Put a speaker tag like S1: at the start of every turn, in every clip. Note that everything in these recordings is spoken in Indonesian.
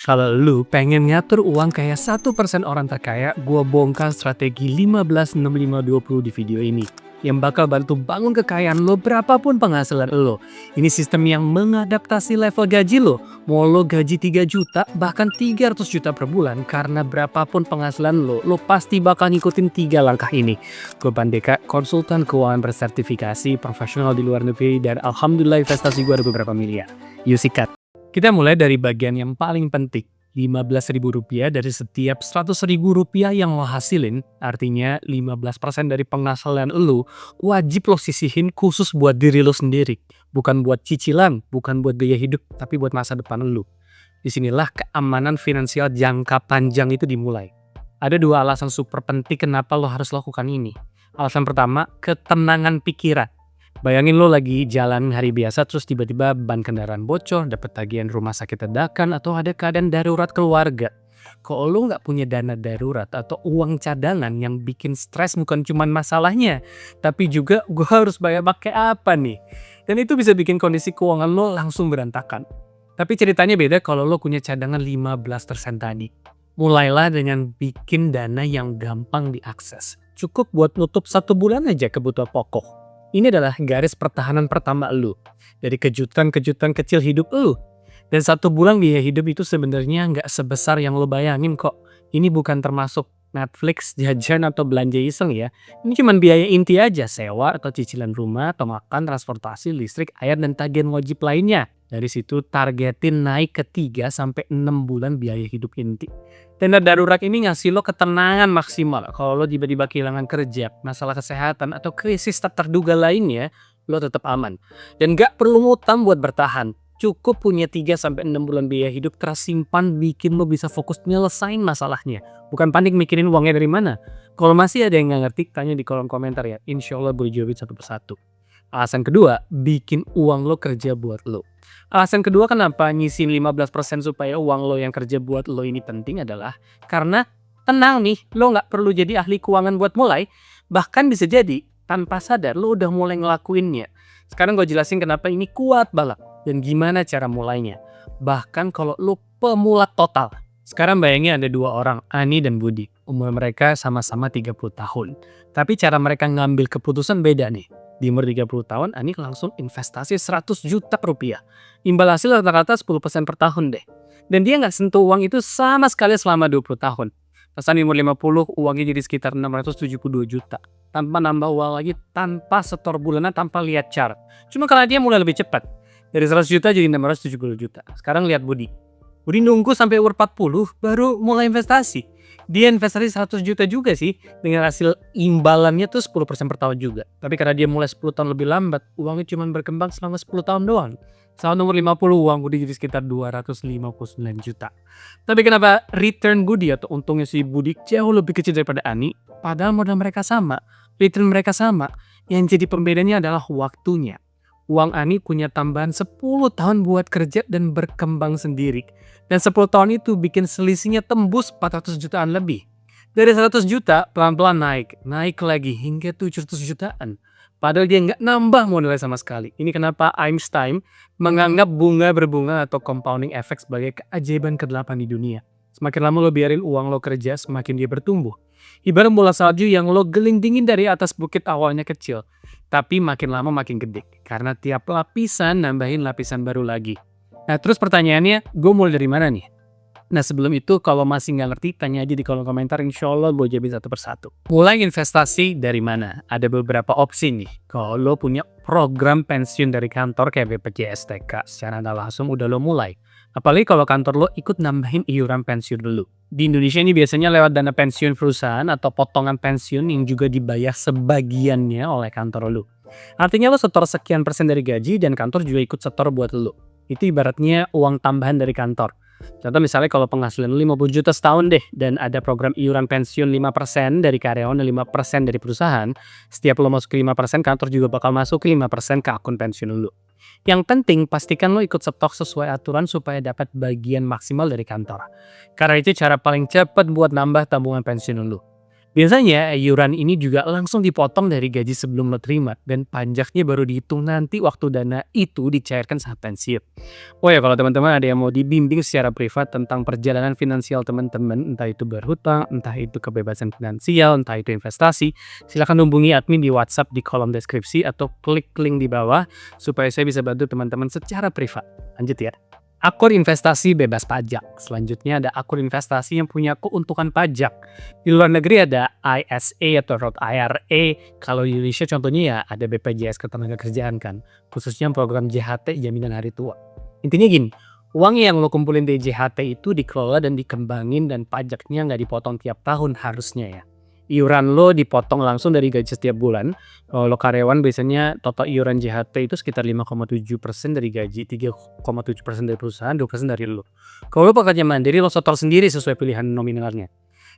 S1: Kalau lu pengen ngatur uang kayak 1% orang terkaya, gua bongkar strategi 15-65-20 di video ini. Yang bakal bantu bangun kekayaan lo berapapun penghasilan lo. Ini sistem yang mengadaptasi level gaji lo. Mau lo gaji 3 juta, bahkan 300 juta per bulan, karena berapapun penghasilan lo pasti bakal ngikutin 3 langkah ini. Gue Pandeka, konsultan keuangan bersertifikasi, profesional di luar negeri, dan alhamdulillah investasi gue ada beberapa miliar. Yuk sikat. Kita mulai dari bagian yang paling penting, Rp15.000 dari setiap Rp100.000 yang lo hasilin, artinya 15% dari penghasilan lo, wajib lo sisihin khusus buat diri lo sendiri. Bukan buat cicilan, bukan buat gaya hidup, tapi buat masa depan lo. Disinilah keamanan finansial jangka panjang itu dimulai. Ada 2 alasan super penting kenapa lo harus lakukan ini. Alasan pertama, ketenangan pikiran. Bayangin lo lagi jalan hari biasa terus tiba-tiba ban kendaraan bocor, dapet tagihan rumah sakit dadakan, atau ada keadaan darurat keluarga. Kalau lo nggak punya dana darurat atau uang cadangan, yang bikin stres bukan cuma masalahnya, tapi juga gue harus bayar pakai apa nih? Dan itu bisa bikin kondisi keuangan lo langsung berantakan. Tapi ceritanya beda kalau lo punya cadangan 15% tadi. Mulailah dengan bikin dana yang gampang diakses. Cukup buat nutup 1 bulan aja kebutuhan pokok. Ini adalah garis pertahanan pertama lu dari kejutan-kejutan kecil hidup lu. Dan 1 bulan biaya hidup itu sebenarnya nggak sebesar yang lo bayangin kok. Ini bukan termasuk Netflix, jajan, atau belanja iseng ya. Ini cuma biaya inti aja, sewa atau cicilan rumah, atau makan, transportasi, listrik, air, dan tagihan wajib lainnya. Dari situ targetin naik ke 3-6 bulan biaya hidup inti. Tenda darurat ini ngasih lo ketenangan maksimal. Kalau lo tiba-tiba kehilangan kerja, masalah kesehatan, atau krisis tak terduga lainnya, lo tetap aman. Dan gak perlu ngutang buat bertahan. Cukup punya 3-6 bulan biaya hidup tersimpan, bikin lo bisa fokus nyelesain masalahnya. Bukan panik mikirin uangnya dari mana. Kalau masih ada yang gak ngerti, tanya di kolom komentar ya. Insya Allah boleh jawabin satu persatu. Alasan kedua, bikin uang lo kerja buat lo. Alasan kedua kenapa nyisin 15% supaya uang lo yang kerja buat lo ini penting adalah karena tenang nih, lo nggak perlu jadi ahli keuangan buat mulai. Bahkan bisa jadi tanpa sadar lo udah mulai ngelakuinnya. Sekarang gue jelasin kenapa ini kuat banget dan gimana cara mulainya. Bahkan kalau lo pemula total. Sekarang bayangin ada 2 orang, Ani dan Budi. Umur mereka sama-sama 30 tahun. Tapi cara mereka ngambil keputusan beda nih. Di umur 30 tahun, Ani langsung investasi Rp100 juta. Imbal hasil rata-rata 10% per tahun deh. Dan dia nggak sentuh uang itu sama sekali selama 20 tahun. Pas Ani umur 50, uangnya jadi sekitar Rp672 juta. Tanpa nambah uang lagi, tanpa setor bulanan, tanpa lihat chart. Cuma karena dia mulai lebih cepat. Dari 100 juta jadi 670 juta. Sekarang lihat Budi. Budi nunggu sampai umur 40 baru mulai investasi. Dia investasi 100 juta juga sih, dengan hasil imbalannya tuh 10% per tahun juga. Tapi karena dia mulai 10 tahun lebih lambat, uangnya cuma berkembang selama 10 tahun doang. Saat umur 50, uang Budi jadi sekitar 259 juta. Tapi kenapa return Budi atau untungnya si Budi jauh lebih kecil daripada Ani? Padahal modal mereka sama, return mereka sama. Yang jadi pembedanya adalah waktunya. Uang Ani punya tambahan 10 tahun buat kerja dan berkembang sendiri. Dan 10 tahun itu bikin selisihnya tembus 400 jutaan lebih. Dari 100 juta pelan-pelan naik lagi hingga 700 jutaan. Padahal dia nggak nambah modalnya sama sekali. Ini kenapa Einstein menganggap bunga berbunga atau compounding effect sebagai keajaiban ke-8 di dunia. Semakin lama lo biarin uang lo kerja, semakin dia bertumbuh. Ibarat bola salju yang lo gelindingin dari atas bukit awalnya kecil, tapi makin lama makin gede. Karena tiap lapisan nambahin lapisan baru lagi. Nah terus pertanyaannya, gue mulai dari mana nih? Nah sebelum itu kalau masih nggak ngerti, tanya aja di kolom komentar, insya Allah gue jawabin satu persatu. Mulai investasi dari mana? Ada beberapa opsi nih. Kalau lo punya program pensiun dari kantor kayak BPJS TK, secara nggak langsung udah lo mulai. Apalagi kalau kantor lo ikut nambahin iuran pensiun dulu. Di Indonesia ini biasanya lewat dana pensiun perusahaan atau potongan pensiun yang juga dibayar sebagiannya oleh kantor lo. Artinya lo setor sekian persen dari gaji dan kantor juga ikut setor buat lo. Itu ibaratnya uang tambahan dari kantor. Contoh misalnya kalau penghasilan lo 50 juta setahun deh dan ada program iuran pensiun 5% dari karyawan dan 5% dari perusahaan, setiap lo masuk ke 5%, kantor juga bakal masuk ke 5% ke akun pensiun lo. Yang penting pastikan lo ikut setok sesuai aturan supaya dapat bagian maksimal dari kantor. Karena itu cara paling cepat buat nambah tabungan pensiun lo. Biasanya iuran ini juga langsung dipotong dari gaji sebelum lo terima dan pajaknya baru dihitung nanti waktu dana itu dicairkan saat pensiun. Oh ya, kalau teman-teman ada yang mau dibimbing secara privat tentang perjalanan finansial teman-teman, entah itu berhutang, entah itu kebebasan finansial, entah itu investasi, silakan hubungi admin di WhatsApp di kolom deskripsi atau klik link di bawah supaya saya bisa bantu teman-teman secara privat. Lanjut ya. Akun investasi bebas pajak. Selanjutnya ada akun investasi yang punya keuntungan pajak. Di luar negeri ada ISA atau Roth IRA. Kalau di Indonesia contohnya ya ada BPJS Ketenagakerjaan kan. Khususnya program JHT Jaminan Hari Tua. Intinya gini, uang yang lo kumpulin di JHT itu dikelola dan dikembangin dan pajaknya nggak dipotong tiap tahun harusnya ya. Iuran lo dipotong langsung dari gaji setiap bulan. Kalau lo karyawan biasanya total iuran JHT itu sekitar 5,7% dari gaji, 3,7% dari perusahaan, 2% dari lo. Kalau lo pekerja mandiri, lo setor sendiri sesuai pilihan nominalnya.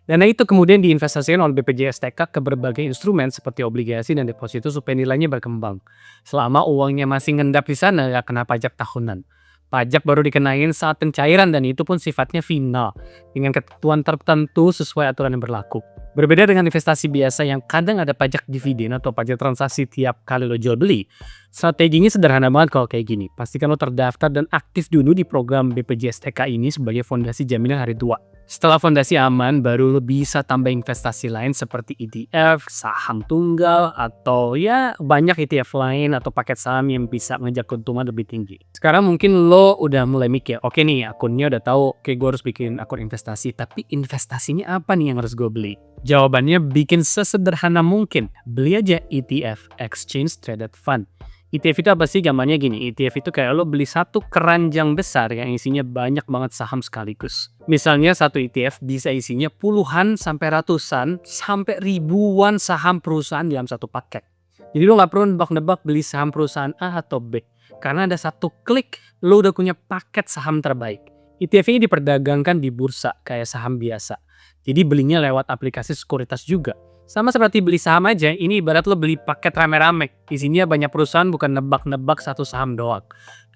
S1: Dana itu kemudian diinvestasikan oleh BPJS TK ke berbagai instrumen seperti obligasi dan deposito supaya nilainya berkembang. Selama uangnya masih ngendap di sana, nggak kena pajak tahunan. Pajak baru dikenain saat pencairan dan itu pun sifatnya final, dengan ketentuan tertentu sesuai aturan yang berlaku. Berbeda dengan investasi biasa yang kadang ada pajak dividen atau pajak transaksi tiap kali lo jual beli, strateginya sederhana banget kalau kayak gini. Pastikan lo terdaftar dan aktif dulu di program BPJS TK ini sebagai fondasi jaminan hari tua. Setelah fondasi aman, baru lo bisa tambah investasi lain seperti ETF, saham tunggal, atau ya banyak ETF lain atau paket saham yang bisa ngejak keuntungan lebih tinggi. Sekarang mungkin lo udah mulai mikir, oke nih akunnya udah tahu, oke gue harus bikin akun investasi, tapi investasinya apa nih yang harus gue beli? Jawabannya bikin sesederhana mungkin, beli aja ETF, Exchange Traded Fund. ETF itu apa sih? Gambarnya gini, ETF itu kayak lo beli satu keranjang besar yang isinya banyak banget saham sekaligus. Misalnya satu ETF bisa isinya puluhan sampai ratusan sampai ribuan saham perusahaan dalam satu paket. Jadi lo gak perlu nebak-nebak beli saham perusahaan A atau B. Karena ada satu klik lo udah punya paket saham terbaik. ETF ini diperdagangkan di bursa kayak saham biasa. Jadi belinya lewat aplikasi sekuritas juga. Sama seperti beli saham aja, ini ibarat lo beli paket rame-rame. Isinya banyak perusahaan, bukan nebak-nebak satu saham doang.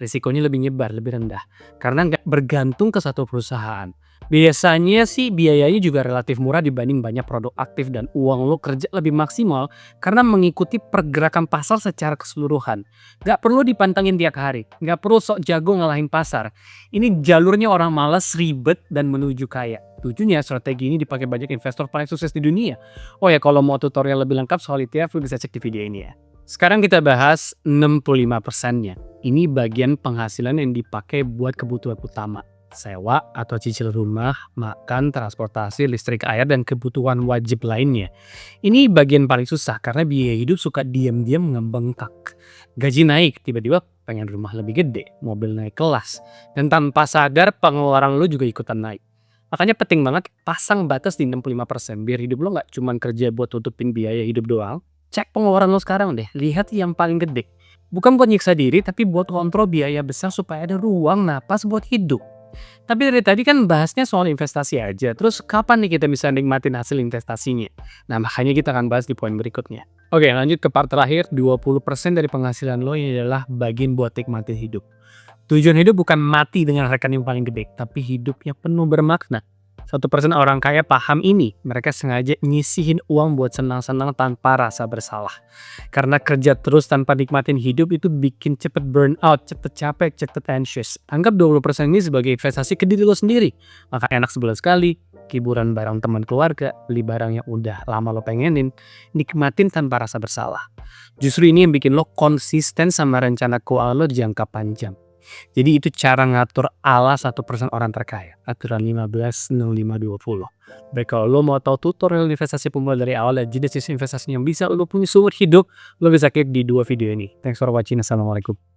S1: Risikonya lebih nyebar, lebih rendah. Karena nggak bergantung ke satu perusahaan. Biasanya sih biayanya juga relatif murah dibanding banyak produk aktif dan uang lo kerja lebih maksimal karena mengikuti pergerakan pasar secara keseluruhan. Nggak perlu dipantengin tiap hari, nggak perlu sok jago ngalahin pasar. Ini jalurnya orang malas, ribet, dan menuju kaya. Tujuannya strategi ini dipakai banyak investor paling sukses di dunia. Oh ya, kalau mau tutorial lebih lengkap soal ETF, lo bisa cek di video ini ya. Sekarang kita bahas 65%-nya. Ini bagian penghasilan yang dipakai buat kebutuhan utama. Sewa atau cicil rumah, makan, transportasi, listrik, air, dan kebutuhan wajib lainnya. Ini bagian paling susah karena biaya hidup suka diam-diam ngebengkak. Gaji naik, tiba-tiba pengen rumah lebih gede, mobil naik kelas. Dan tanpa sadar pengeluaran lo juga ikutan naik. Makanya penting banget pasang batas di 65% biar hidup lo nggak cuma kerja buat tutupin biaya hidup doang. Cek pengeluaran lo sekarang deh, lihat yang paling gede. Bukan buat nyiksa diri, tapi buat kontrol biaya besar supaya ada ruang napas buat hidup. Tapi dari tadi kan bahasnya soal investasi aja, terus kapan nih kita bisa nikmatin hasil investasinya? Nah makanya kita akan bahas di poin berikutnya. Oke, lanjut ke part terakhir, 20% dari penghasilan lo ini adalah bagian buat nikmatin hidup. Tujuan hidup bukan mati dengan rekening paling gede, tapi hidupnya penuh bermakna. 1% orang kaya paham ini, mereka sengaja nyisihin uang buat senang-senang tanpa rasa bersalah. Karena kerja terus tanpa nikmatin hidup itu bikin cepet burn out, cepet capek, cepet anxious. Anggap 20% ini sebagai investasi ke diri lo sendiri. Makan enak sebulan sekali, hiburan bareng teman keluarga, beli barang yang udah lama lo pengenin, nikmatin tanpa rasa bersalah. Justru ini yang bikin lo konsisten sama rencana keuangan lo jangka panjang. Jadi itu cara ngatur ala 1% orang terkaya, aturan 15-05-20. Baik, kalau lo mau tahu tutorial investasi pemula dari awal dan jenis investasi yang bisa lo punya seumur hidup, lo bisa klik di 2 video ini. Thanks for watching. Assalamualaikum.